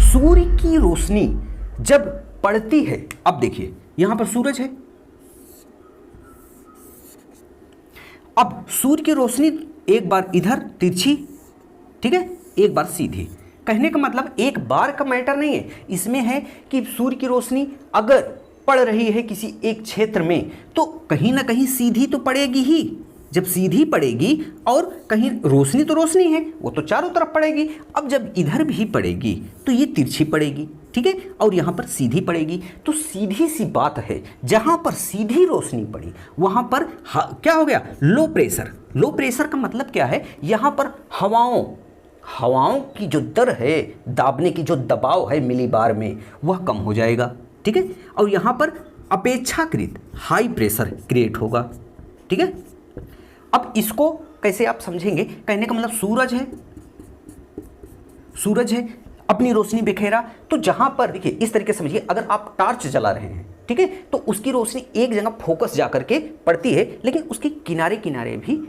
सूर्य की रोशनी जब पड़ती है, अब देखिए यहां पर सूरज है, अब सूर्य की रोशनी एक बार इधर तिरछी, ठीक है, एक बार सीधी। कहने का मतलब एक बार का मैटर नहीं है, इसमें है कि सूर्य की रोशनी अगर पड़ रही है किसी एक क्षेत्र में तो कहीं ना कहीं सीधी तो पड़ेगी ही। जब सीधी पड़ेगी और कहीं रोशनी तो रोशनी है, वो तो चारों तरफ पड़ेगी। अब जब इधर भी पड़ेगी तो ये तिरछी पड़ेगी, ठीक है, और यहाँ पर सीधी पड़ेगी। तो सीधी सी बात है, जहाँ पर सीधी रोशनी पड़ी वहाँ पर क्या हो गया, लो प्रेशर। लो प्रेशर का मतलब क्या है, यहाँ पर हवाओं की जो दर है, दाबने की जो दबाव है मिलीबार में, वह कम हो जाएगा, ठीक है, और यहाँ पर अपेक्षाकृत हाई प्रेशर क्रिएट होगा, ठीक है। अब इसको कैसे आप समझेंगे, कहने का मतलब सूरज है अपनी रोशनी बिखेरा, तो जहां पर देखिए इस तरीके से समझिए, अगर आप टॉर्च जला रहे हैं, ठीक है, तो उसकी रोशनी एक जगह फोकस जा करके पड़ती है, लेकिन उसके किनारे किनारे भी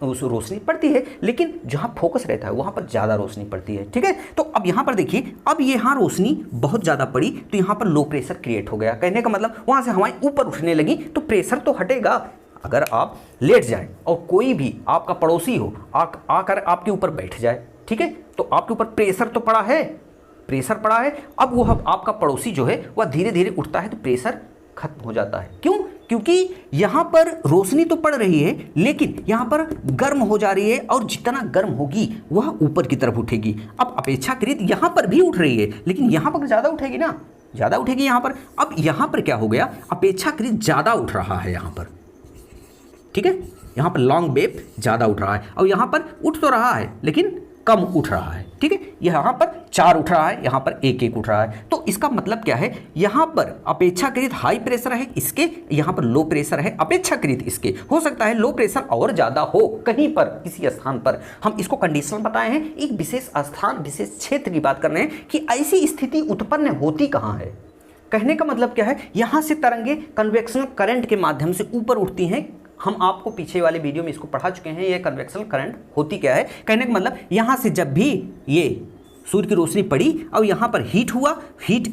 उस रोशनी पड़ती है, लेकिन जहां फोकस रहता है वहां पर ज़्यादा रोशनी पड़ती है, ठीक है। तो अब यहां पर देखिए, अब यहाँ रोशनी बहुत ज़्यादा पड़ी तो यहाँ पर लो प्रेशर क्रिएट हो गया। कहने का मतलब वहां से हवाएं ऊपर उठने लगी तो प्रेशर तो हटेगा। अगर आप लेट जाएं और कोई भी आपका पड़ोसी हो आकर आपके ऊपर बैठ जाए, ठीक है, तो आपके ऊपर प्रेशर तो पड़ा है, अब वो आपका पड़ोसी जो है वह धीरे धीरे उठता है तो प्रेशर खत्म हो जाता है। क्यों? क्योंकि यहाँ पर रोशनी तो पड़ रही है लेकिन यहाँ पर गर्म हो जा रही है, और जितना गर्म होगी वह ऊपर की तरफ उठेगी। अब अपेक्षाकृत यहाँ पर भी उठ रही है लेकिन यहाँ पर ज़्यादा उठेगी ना, ज़्यादा उठेगी यहाँ पर। अब यहाँ पर क्या हो गया, अपेक्षाकृत ज़्यादा उठ रहा है यहाँ पर, ठीक है, यहाँ पर लॉन्ग वेव ज़्यादा उठ रहा है, और यहाँ पर उठ तो रहा है लेकिन कम उठ रहा है, ठीक है। यहाँ पर 4 उठ रहा है, यहाँ पर 1 उठ रहा है। तो इसका मतलब क्या है, यहाँ पर अपेक्षाकृत हाई प्रेशर है इसके, यहाँ पर लो प्रेशर है अपेक्षाकृत इसके। हो सकता है लो प्रेशर और ज़्यादा हो कहीं पर, किसी स्थान पर। हम इसको कंडीशन बताए हैं, एक विशेष स्थान विशेष क्षेत्र की बात कर रहे हैं कि ऐसी स्थिति उत्पन्न होती कहाँ है। कहने का मतलब क्या है, यहाँ से तरंगे कन्वेक्शनल करंट के माध्यम से ऊपर उठती हैं। हम आपको पीछे वाले वीडियो में इसको पढ़ा चुके हैं, ये कन्वेक्शनल करंट होती क्या है। कहने का मतलब यहाँ से जब भी ये सूर्य की रोशनी पड़ी और यहाँ पर हीट हुआ, हीट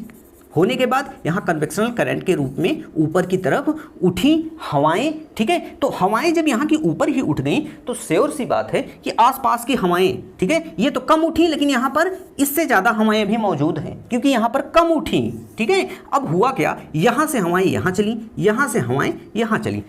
होने के बाद यहाँ कन्वेक्शनल करंट के रूप में ऊपर की तरफ उठी हवाएं, ठीक है। तो हवाएं जब यहाँ की ऊपर ही उठ गई तो श्योर सी बात है कि आसपास की हवाएं, ठीक है, ये तो कम उठी लेकिन यहाँ पर इससे ज़्यादा हवाएं भी मौजूद हैं क्योंकि यहाँ पर कम उठी, ठीक है। अब हुआ क्या, यहाँ से हवाएं यहाँ चली, यहाँ से हवाएं यहाँ चली।